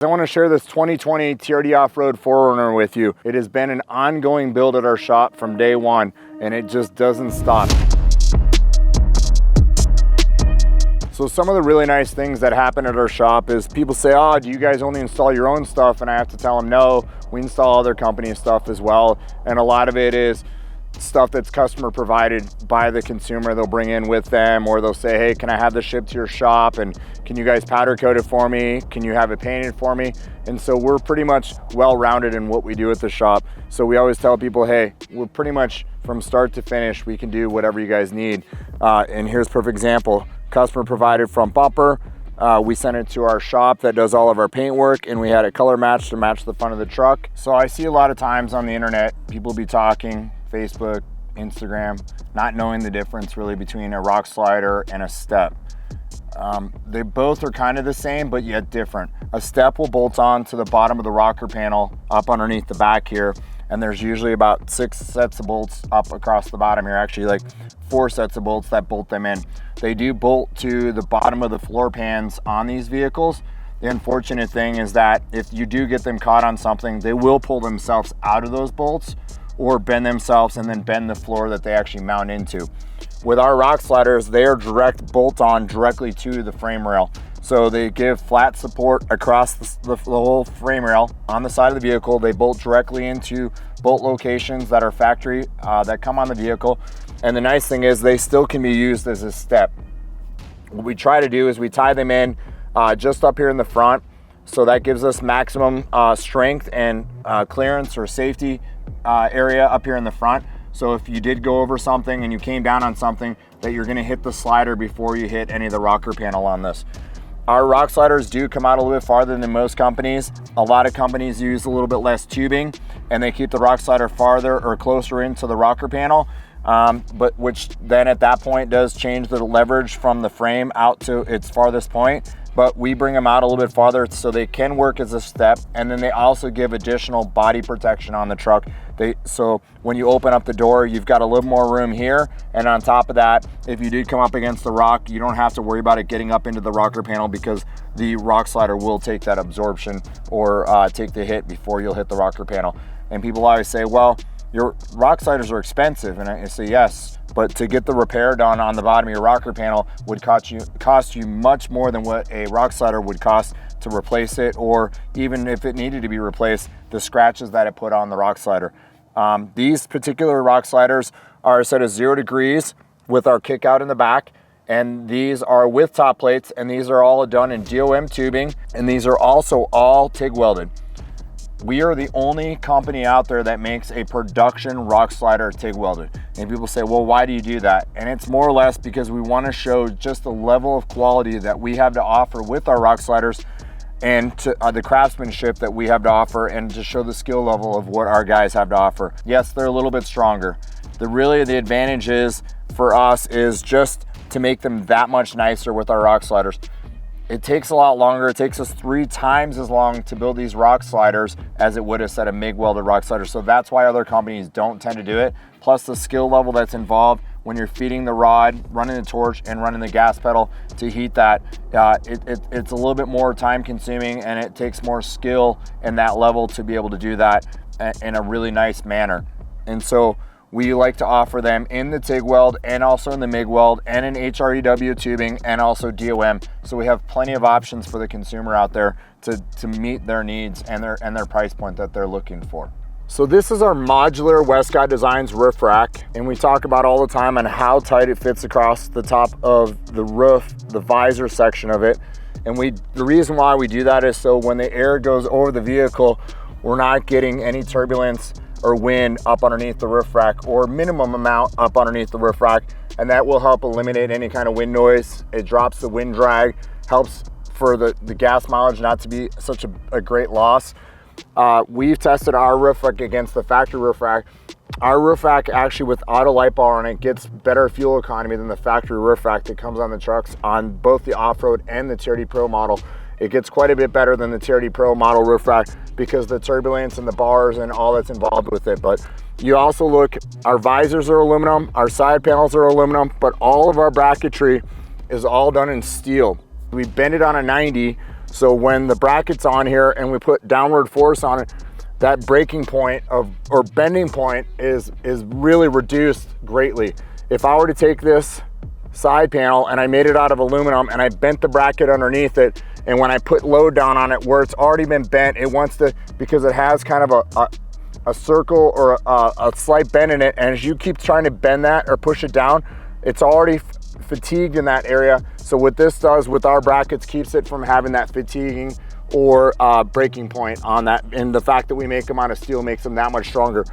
I want to share this 2020 TRD Off-Road 4Runner with you. It has been an ongoing build at our shop from day one, and it just doesn't stop. So some of the really nice things that happen at our shop is people say, oh, do you guys only install your own stuff? And I have to tell them, no, we install other company stuff as well. And a lot of it is stuff that's customer provided by the consumer. They'll bring in with them, or they'll say, hey, can I have this shipped to your shop? And can you guys powder coat it for me? Can you have it painted for me? And so we're pretty much well-rounded in what we do at the shop. So we always tell people, hey, we're pretty much from start to finish, we can do whatever you guys need. And here's a perfect example. Customer provided front bumper. We sent it to our shop that does all of our paint work, and we had it color matched to match the front of the truck. So I see a lot of times on the internet, people be talking, Facebook, Instagram, not knowing the difference really between a rock slider and a step. They both are kind of the same, but yet different. A step will bolt on to the bottom of the rocker panel up underneath the back here, and there's usually about 6 sets of bolts up across the bottom here, actually like 4 sets of bolts that bolt them in. They do bolt to the bottom of the floor pans on these vehicles. The unfortunate thing is that if you do get them caught on something, they will pull themselves out of those bolts or bend themselves and then bend the floor that they actually mount into. With our rock sliders, they are direct bolt on directly to the frame rail. So they give flat support across the whole frame rail on the side of the vehicle. They bolt directly into bolt locations that are factory that come on the vehicle. And the nice thing is they still can be used as a step. What we try to do is we tie them in just up here in the front. So that gives us maximum strength and clearance or safety area up here in the front. So if you did go over something and you came down on something, that you're gonna hit the slider before you hit any of the rocker panel on this. Our rock sliders do come out a little bit farther than most companies. A lot of companies use a little bit less tubing and they keep the rock slider farther or closer into the rocker panel, but which then at that point does change the leverage from the frame out to its farthest point. But we bring them out a little bit farther so they can work as a step, and then they also give additional body protection on the truck. So when you open up the door, you've got a little more room here, and on top of that, if you do come up against the rock, you don't have to worry about it getting up into the rocker panel because the rock slider will take that absorption or take the hit before you'll hit the rocker panel. And people always say, well, your rock sliders are expensive, and I say yes, but to get the repair done on the bottom of your rocker panel would cost you much more than what a rock slider would cost to replace it, or even if it needed to be replaced, the scratches that it put on the rock slider. These particular rock sliders are set at 0 degrees with our kick out in the back, and these are with top plates, and these are all done in DOM tubing, and these are also all TIG welded. We are the only company out there that makes a production rock slider TIG welded. And people say, well, why do you do that? And it's more or less because we want to show just the level of quality that we have to offer with our rock sliders, and to, the craftsmanship that we have to offer, and to show the skill level of what our guys have to offer. Yes, they're a little bit stronger. The advantage is for us is just to make them that much nicer with our rock sliders. It takes a lot longer. It takes us 3 times as long to build these rock sliders as it would a set of MIG welded rock sliders. So that's why other companies don't tend to do it. Plus the skill level that's involved when you're feeding the rod, running the torch, and running the gas pedal to heat that. It's a little bit more time consuming, and it takes more skill in that level to be able to do that in a really nice manner. And so we like to offer them in the TIG weld and also in the MIG weld and in HREW tubing and also DOM. So we have plenty of options for the consumer out there to meet their needs and their price point that they're looking for. So this is our modular Westcott Designs roof rack, and we talk about all the time on how tight it fits across the top of the roof, the visor section of it. And the reason why we do that is so when the air goes over the vehicle, we're not getting any turbulence or wind up underneath the roof rack, or minimum amount up underneath the roof rack, and that will help eliminate any kind of wind noise. It drops the wind drag, helps for the gas mileage not to be such a great loss. We've tested our roof rack against the factory roof rack. Our roof rack actually with auto light bar on it gets better fuel economy than the factory roof rack that comes on the trucks on both the off-road and the TRD Pro model. It gets quite a bit better than the TRD Pro model roof rack because the turbulence and the bars and all that's involved with it. But you also look, our visors are aluminum, our side panels are aluminum, but all of our bracketry is all done in steel. We bend it on a 90 So when the bracket's on here and we put downward force on it, that breaking point or bending point is really reduced greatly. If I were to take this side panel and I made it out of aluminum and I bent the bracket underneath it, and when I put load down on it where it's already been bent, it wants to, because it has kind of a circle or a slight bend in it, and as you keep trying to bend that or push it down, it's already fatigued in that area. So what this does with our brackets keeps it from having that fatiguing or breaking point on that, and the fact that we make them out of steel makes them that much stronger.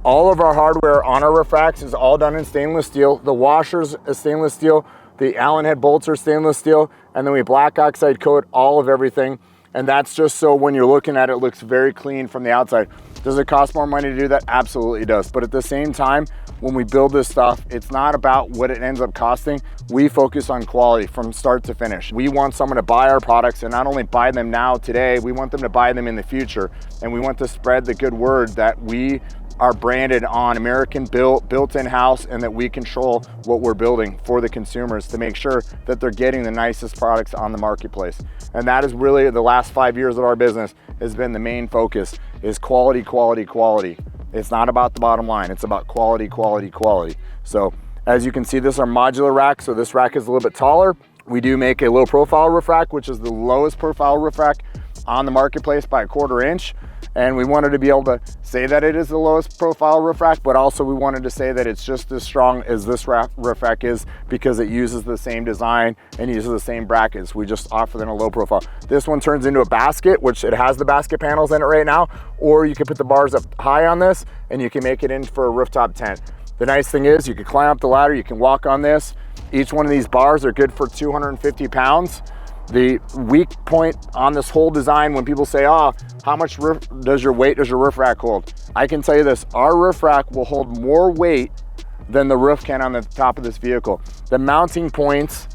All of our hardware on our roof racks is all done in stainless steel. The washers is stainless steel, the Allen head bolts are stainless steel, and then we black oxide coat all of everything. And that's just so when you're looking at it, it looks very clean from the outside. Does it cost more money to do that? Absolutely does. But at the same time, when we build this stuff, it's not about what it ends up costing. We focus on quality from start to finish. We want someone to buy our products and not only buy them now today, we want them to buy them in the future. And we want to spread the good word that we are branded on American built in-house, and that we control what we're building for the consumers to make sure that they're getting the nicest products on the marketplace. And that is really the last 5 years of our business has been the main focus, is quality, quality, quality. It's not about the bottom line, it's about quality, quality, quality. So as you can see, this is our modular rack. So this rack is a little bit taller. We do make a low profile roof rack, which is the lowest profile roof rack on the marketplace by 1/4 inch. And we wanted to be able to say that it is the lowest profile roof rack, but also we wanted to say that it's just as strong as this roof rack is, because it uses the same design and uses the same brackets. We just offer them a low profile. This one turns into a basket, which it has the basket panels in it right now, or you can put the bars up high on this and you can make it in for a rooftop tent. The nice thing is you can climb up the ladder, you can walk on this. Each one of these bars are good for 250 pounds. The weak point on this whole design, when people say, oh, how much does your roof rack hold? I can tell you this, our roof rack will hold more weight than the roof can on the top of this vehicle. The mounting points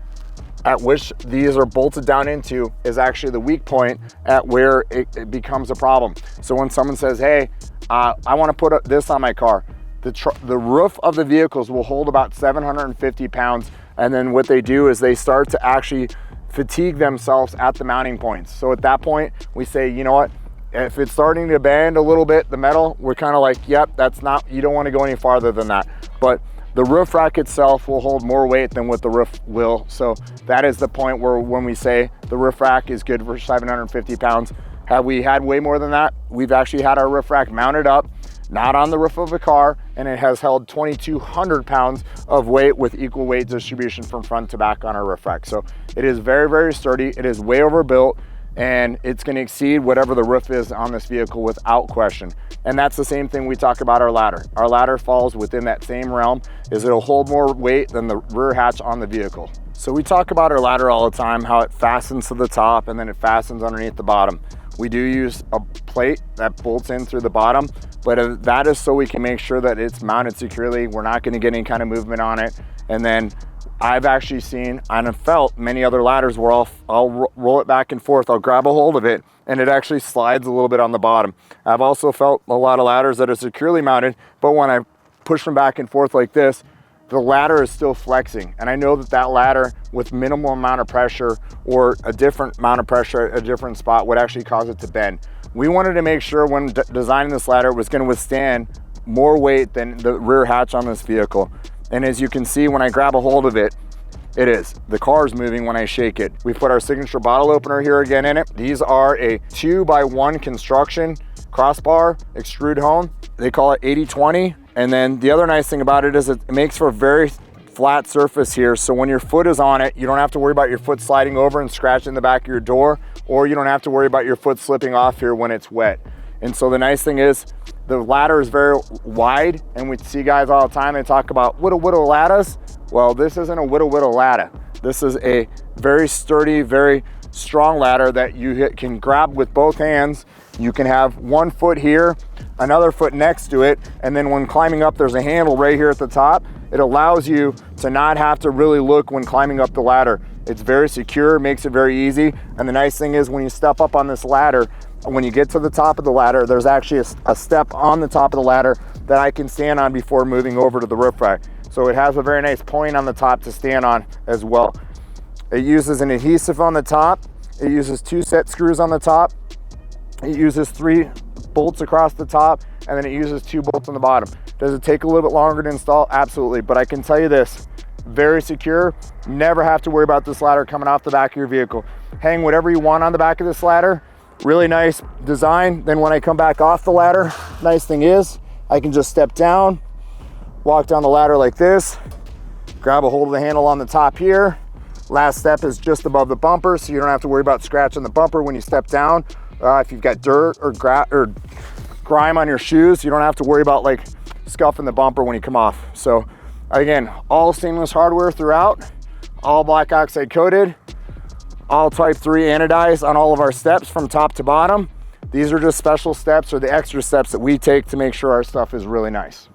at which these are bolted down into is actually the weak point at where it becomes a problem. So when someone says, hey, I want to put this on my car, the roof of the vehicles will hold about 750 pounds. And then what they do is they start to actually fatigue themselves at the mounting points. So at that point, we say, you know what? If it's starting to bend a little bit, the metal, we're kind of like, yep, that's not, you don't want to go any farther than that. But the roof rack itself will hold more weight than what the roof will. So that is the point where when we say the roof rack is good for 750 pounds. Have we had way more than that? We've actually had our roof rack mounted up, not on the roof of a car, and it has held 2,200 pounds of weight with equal weight distribution from front to back on our roof rack. So it is very, very sturdy. It is way overbuilt, and it's gonna exceed whatever the roof is on this vehicle without question. And that's the same thing we talk about our ladder. Our ladder falls within that same realm, is it'll hold more weight than the rear hatch on the vehicle. So we talk about our ladder all the time, how it fastens to the top and then it fastens underneath the bottom. We do use a plate that bolts in through the bottom, but that is so we can make sure that it's mounted securely. We're not gonna get any kind of movement on it. And then I've actually seen and have felt many other ladders where I'll roll it back and forth, I'll grab a hold of it, and it actually slides a little bit on the bottom. I've also felt a lot of ladders that are securely mounted, but when I push them back and forth like this, the ladder is still flexing. And I know that that ladder with minimal amount of pressure or a different amount of pressure at a different spot would actually cause it to bend. We wanted to make sure when designing this ladder it was going to withstand more weight than the rear hatch on this vehicle. And as you can see, when I grab a hold of it, it is. The car is moving when I shake it. We put our signature bottle opener here again in it. These are a 2x1 construction crossbar extrude hone. They call it 80/20. And then the other nice thing about it is it makes for a very flat surface here. So when your foot is on it, you don't have to worry about your foot sliding over and scratching the back of your door, or you don't have to worry about your foot slipping off here when it's wet. And so the nice thing is the ladder is very wide, and we see guys all the time, they talk about whittle ladders. Well, this isn't a whittle ladder. This is a very sturdy, very strong ladder that you can grab with both hands. You can have one foot here, another foot next to it, and then when climbing up, there's a handle right here at the top. It allows you to not have to really look when climbing up the ladder. It's very secure, makes it very easy. And the nice thing is when you step up on this ladder, when you get to the top of the ladder, there's actually a step on the top of the ladder that I can stand on before moving over to the roof rack. So it has a very nice point on the top to stand on as well. It uses an adhesive on the top It uses 2 set screws on the top. It uses 3 bolts across the top, and then it uses 2 bolts on the bottom. Does it take a little bit longer to install? Absolutely, but I can tell you this, very secure. Never have to worry about this ladder coming off the back of your vehicle. Hang whatever you want on the back of this ladder. Really nice design. Then when I come back off the ladder, nice thing is I can just step down, walk down the ladder like this, grab a hold of the handle on the top here. Last step is just above the bumper, so you don't have to worry about scratching the bumper when you step down. If you've got dirt or grime on your shoes, you don't have to worry about like scuffing the bumper when you come off. So again, all stainless hardware throughout, all black oxide coated, all type 3 anodized on all of our steps from top to bottom. These are just special steps or the extra steps that we take to make sure our stuff is really nice.